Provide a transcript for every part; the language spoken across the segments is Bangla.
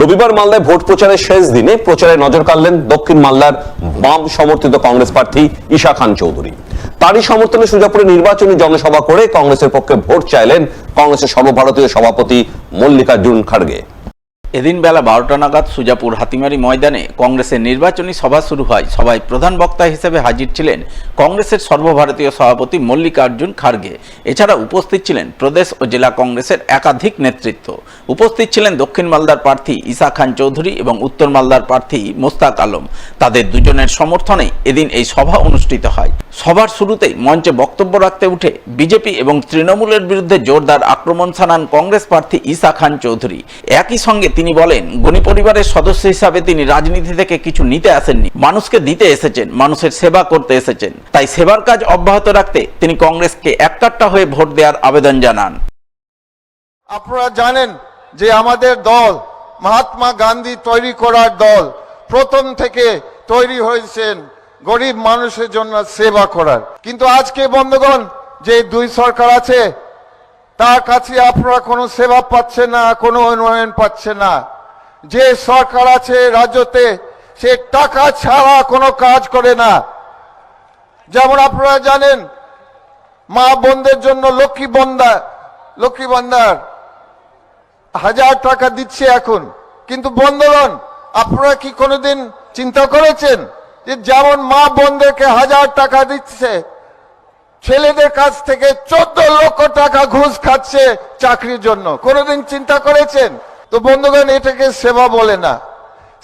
রবিবার মালদায় ভোট প্রচারের শেষ দিনে প্রচারে নজর কাড়লেন দক্ষিণ মালদার বাম সমর্থিত কংগ্রেস প্রার্থী ঈশা খান চৌধুরী। তারই সমর্থনে সুজাপুরে নির্বাচনী জনসভা করে কংগ্রেসের পক্ষে ভোট চাইলেন কংগ্রেসের সর্বভারতীয় সভাপতি মল্লিকার্জুন খাড়গে। এদিন বেলা 12টা নাগাদ সুজাপুর হাতিমারি ময়দানে কংগ্রেসের নির্বাচনী সভা শুরু হয়। সভায় প্রধান বক্তা হিসেবে হাজির ছিলেন কংগ্রেসের সর্বভারতীয় সভাপতি মল্লিকার্জুন খাড়গে। এছাড়া উপস্থিত ছিলেন প্রদেশ ও জেলা কংগ্রেসের একাধিক নেতৃত্ব। উপস্থিত ছিলেন দক্ষিণ মালদার প্রার্থী ঈশা খান চৌধুরী এবং উত্তর মালদার প্রার্থী মোস্তাক আলম। তাদের দুজনের সমর্থনে এদিন এই সভা অনুষ্ঠিত হয়। সভার শুরুতেই মঞ্চে বক্তব্য রাখতে উঠে বিজেপি এবং তৃণমূলের বিরুদ্ধে জোরদার আক্রমণ শানান কংগ্রেস প্রার্থী ঈশা খান চৌধুরী। একই সঙ্গে তিনি বলেন, গণি পরিবারের সদস্য হিসাবে তিনি রাজনীতি থেকে কিছু নিতে আসেননি, মানুষকে দিতে এসেছেন, মানুষের সেবা করতে এসেছেন। তাই সেবার কাজ অব্যাহত রাখতে তিনি কংগ্রেসকে এককাট্টা হয়ে ভোট দেওয়ার আবেদন জানান। আপনারা জানেন যে আমাদের দল মহাত্মা গান্ধী তৈরি করার দল, প্রথম থেকে তৈরি হয়েছেন গরিব মানুষের জন্য সেবা করার। কিন্তু আজকে বন্ধুগণ, যে দুই সরকার আছে তার কাছে আপনারা কোনো সেবা পাচ্ছেন না, কোনো উন্নয়ন পাচ্ছেন না। যে সরকার আছে রাজ্যতে সে টাকা ছাড়া কোনো কাজ করে না। যেমন আপনারা জানেন মা বোনদের জন্য লক্ষ্মী ভান্ডার 1000 টাকা দিচ্ছে এখন। কিন্তু বন্ধুগণ, আপনারা কি কোনোদিন চিন্তা করেছেন যে যেমন মা বোনদেরকে 1000 টাকা দিচ্ছে, ছেলেদের কাছ থেকে 14 লক্ষ টাকা ঘুষ খাচ্ছে চাকরির জন্য? কোনোদিন চিন্তা করেছেন? তো বন্ধুগণ, এটাকে সেবা বলে না।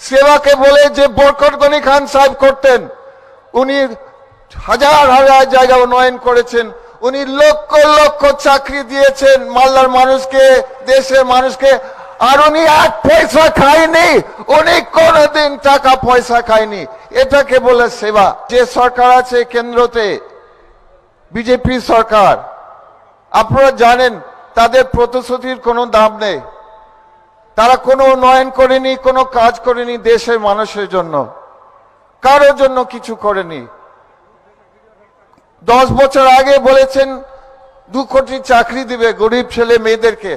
সেবাকে বলে যে বরকত গনি খান সাহেব করতেন। উনি হাজার হাজার জায়গা উন্নয়ন করেছেন, উনি লক্ষ লক্ষ চাকরি দিয়েছেন মালদার মানুষকে, দেশের মানুষকে। আর উনি 1 পয়সা খায়নি, উনি কোনোদিন টাকা পয়সা খায়নি। এটাকে বলে সেবা। যে সরকার আছে কেন্দ্রতে, বিজেপি সরকার, আপনারা জানেন তাদের প্রতিশ্রুতির কোনো দাম নেই। তারা কোনো উন্নয়ন করেনি, কোনো কাজ করেনি দেশের মানুষের জন্য, কারোর জন্য কিছু করেনি। 10 বছর আগে বলেছেন 2 কোটি চাকরি দিবে গরিব ছেলে মেয়েদেরকে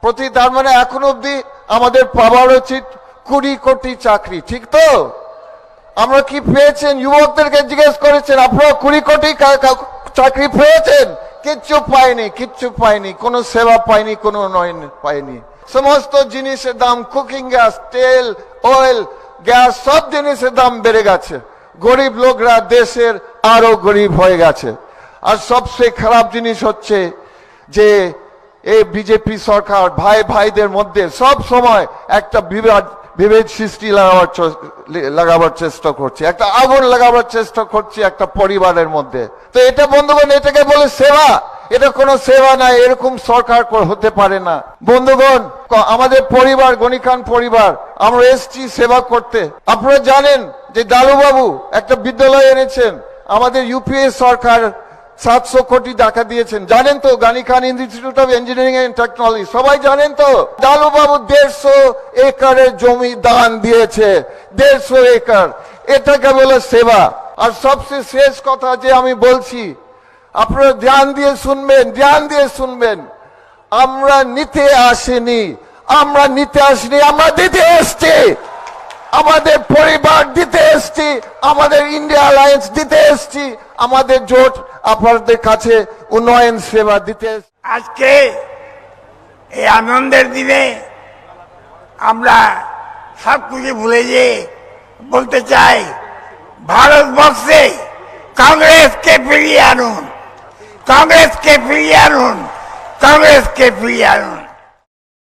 প্রতি। তার মানে এখন অব্দি আমাদের পাওয়ার উচিত 20 কোটি চাকরি, ঠিক তো? আমরা কি পেয়েছেন? যুবকদেরকে জিজ্ঞেস করেছেন আপনারা 20 কোটি চাকরি পেয়েছেন? কিচ্ছু পায়নি, কোনো সেবা পায়নি, কোনো উন্নয়ন পায়নি। সমস্ত জিনিসের দাম, কুকিং গ্যাস, তেল, অয়েল, গ্যাস, সব জিনিসের দাম বেড়ে গেছে। গরিব লোকরা দেশের আরো গরিব হয়ে গেছে। আর সবচেয়ে খারাপ জিনিস হচ্ছে যে এই বিজেপি সরকার ভাই ভাইদের মধ্যে সব সময় একটা বিভেদ সৃষ্টি লাগাবার চেষ্টা করছে, একটা আগুন লাগাবার চেষ্টা করছে একটা পরিবারের মধ্যে। তো এটা বন্ধুগণ, এটাকে বলে সেবা? এটা কোনো সেবা নাই, এরকম সরকার হতে পারে না। বন্ধুগণ, আমাদের পরিবার গনি খান পরিবার, আমরা এসছি সেবা করতে। আপনারা জানেন যে দালুবাবু একটা বিদ্যালয় এনেছেন, আমাদের ইউপিএ সরকার 700 কোটি টাকা দিয়েছেন। জানেন তো? Gani Khan Institute of Engineering and Technology, সবাই জানেন তো? দালুবাবু 150 একরের জমি দান দিয়েছে, 150 একর। এটাকে বলে সেবা। আর সবচেয়ে শেষ কথা যে আমি বলছি, আপনারা ধ্যান দিয়ে শুনবেন। আমরা নিতে আসিনি, আমরা দিতে এসছি। আমাদের পরিবার দিতে এসছি, আমাদের ইন্ডিয়া অ্যালায়েন্স দিতে এসছি, আমাদের জোট আপনাদের কাছে উন্নয়ন সেবা দিতে। আজকে এই আনন্দের দিনে আমরা সবকিছু ভুলে যে বলতে চাই, ভারতবর্ষে কংগ্রেসকে ফিরিয়ে আনুন, কংগ্রেসকে ফিরিয়ে আনুন, কংগ্রেসকে ফিরিয়ে আনুন।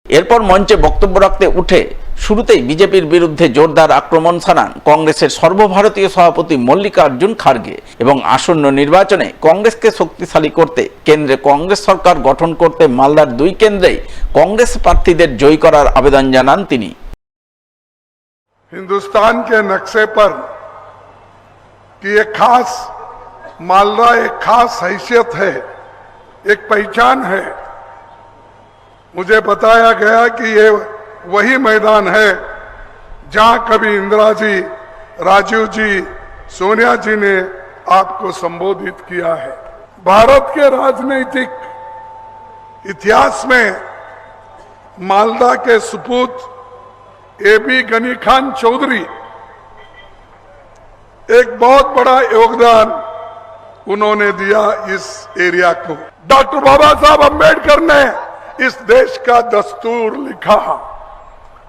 এরপর মঞ্চে বক্তব্য রাখতে উঠে শুরুতেই বিজেপির বিরুদ্ধে জোরদার আক্রমণ শানান কংগ্রেসের সর্বভারতীয় সভাপতি মল্লিকার্জুন খাড়গে এবং আসন্ন নির্বাচনে কংগ্রেসকে শক্তিশালী করতে কেন্দ্রে কংগ্রেস সরকার গঠন করতে মালদার 2 কেন্দ্রেই কংগ্রেস প্রার্থীদের জয়ী করার আবেদন জানান তিনি। हिंदुस्तान के नक्शे पर कि एक खास मालदा एक खास हैसियत है, एक पहचान है। मुझे बताया गया कि ये वही मैदान है जहां कभी इंदिरा जी, राजीव जी, सोनिया जी ने आपको संबोधित किया है। भारत के राजनीतिक इतिहास में मालदा के सुपूत एबी गनी खान चौधरी एक बहुत बड़ा योगदान उन्होंने दिया इस एरिया को। डॉक्टर बाबा साहब अम्बेडकर ने इस देश का दस्तूर लिखा,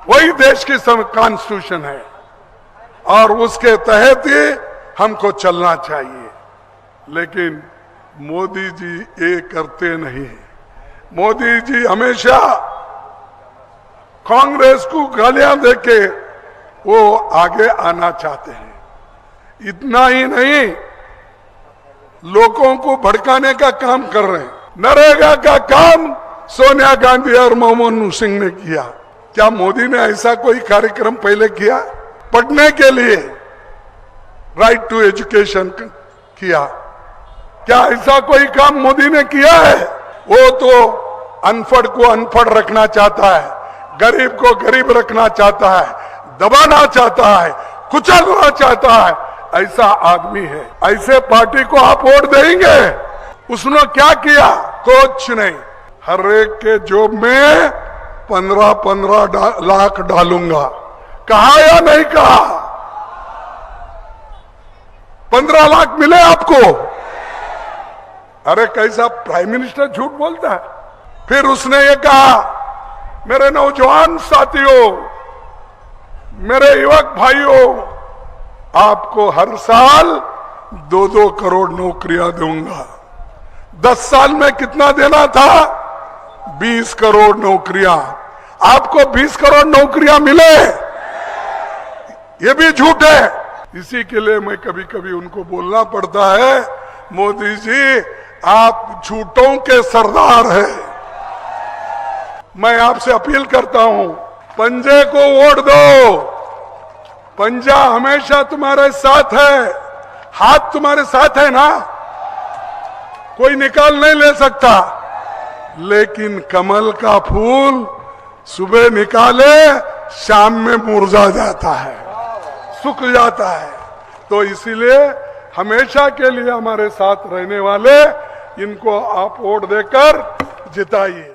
वही देश की कॉन्स्टिट्यूशन है और उसके तहत ही हमको चलना चाहिए। लेकिन मोदी जी ये करते नहीं। मोदी जी हमेशा कांग्रेस को गालियां देके वो आगे आना चाहते हैं। इतना ही नहीं, लोगों को भड़काने का काम कर रहे हैं। नरेगा का काम सोनिया गांधी और मनमोहन सिंह ने किया। क्या मोदी ने ऐसा कोई कार्यक्रम पहले किया? पढ़ने के लिए राइट टू एजुकेशन किया, क्या ऐसा कोई काम मोदी ने किया है? वो तो अनपढ़ को अनपढ़ रखना चाहता है, गरीब को गरीब रखना चाहता है, दबाना चाहता है, कुचलना चाहता है। ऐसा आदमी है। ऐसे पार्टी को आप वोट देंगे? उसने क्या किया? कुछ नहीं। हर एक के जेब में 15-15 लाख डालूंगा, कहा या नहीं कहा? 15 लाख मिले आपको? अरे कैसा प्राइम मिनिस्टर झूठ बोलता है। फिर उसने ये कहा, मेरे नौजवान साथियों, मेरे युवक भाइयों, आपको हर साल 2-2 करोड़ नौकरियां दूंगा। 10 साल में कितना देना था? 20 करोड़ नौकरियां। आपको 20 करोड़ नौकरियां मिले? ये भी झूठ है। इसी के लिए मैं कभी कभी उनको बोलना पड़ता है, मोदी जी आप झूठों के सरदार हैं। मैं आपसे अपील करता हूं, पंजे को वोट दो। पंजा हमेशा तुम्हारे साथ है, हाथ तुम्हारे साथ है ना, कोई निकाल नहीं ले सकता। लेकिन कमल का फूल सुबह निकाले शाम में मुरझा जाता है, सूख जाता है। तो इसीलिए हमेशा के लिए हमारे साथ रहने वाले इनको आप वोट देकर जिताइए।